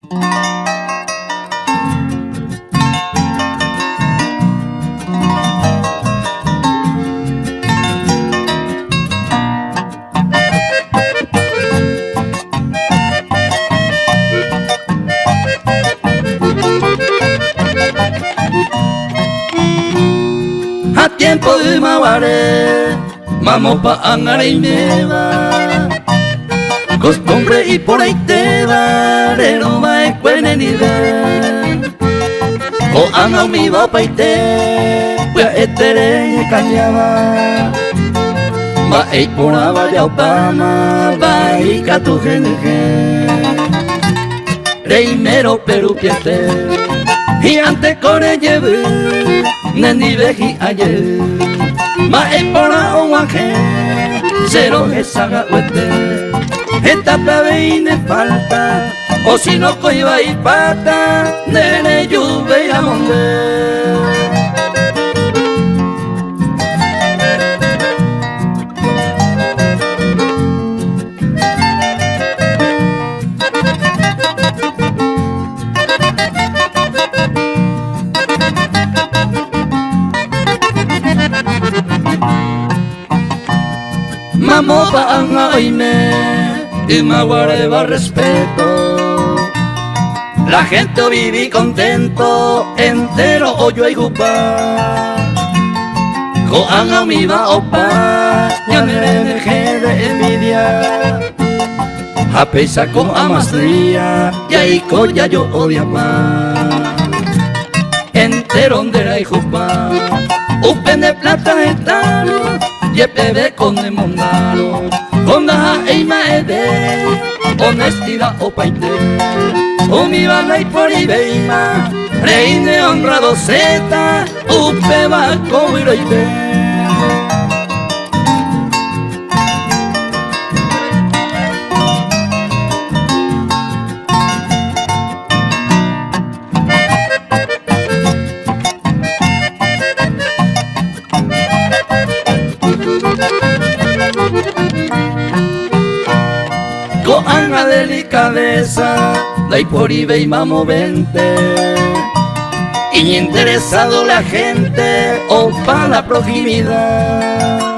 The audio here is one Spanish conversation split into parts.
A tiempo de mawaré, mamo pa angara y meva. Costumbre y por ahí te va, no va a cuene ni ver. O anga mi va pa ite, pues etere cañaba. Va a ir por la valla Obama, va a ir a tu gente. Reimero Perú piete, y ante core lleve, neni veji ayer. Va a ir por la oaje, cero esa gahuete. Esta plebe falta, o si no coiba y pata, nene lluvia y amonde. Mamo pa anga oime, y maguareva respeto. La gente viví contento, entero hoyo y gupa. Ko anga mi va opa, ya me dejé de envidia. A pesar con amastría, ya y ya yo odiaba. Entero donde la jupa, upen de plata etano, y bebé con el mondaro. Con la eima ede, honestidad o paite. O mi bala y por ibeima, reine honrado zeta, upe va como iroite. Con la delicadeza, da y por y mamo vente. Y interesado la gente, o pa' la proximidad.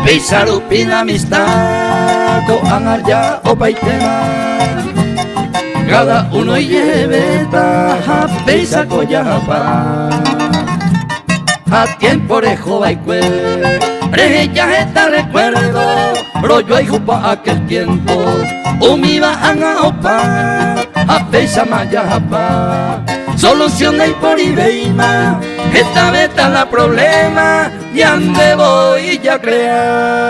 Beisarupi la amistad, con allá o paitema. Cada uno lleve taja, beisa coyapa. A tiempo de joven ya está recuerdo, rollo y jupa aquel tiempo. Umiba anga opa, a pesa mayapa. Soluciona y por ibeima, esta vez está la problema, ya ande voy ya crear.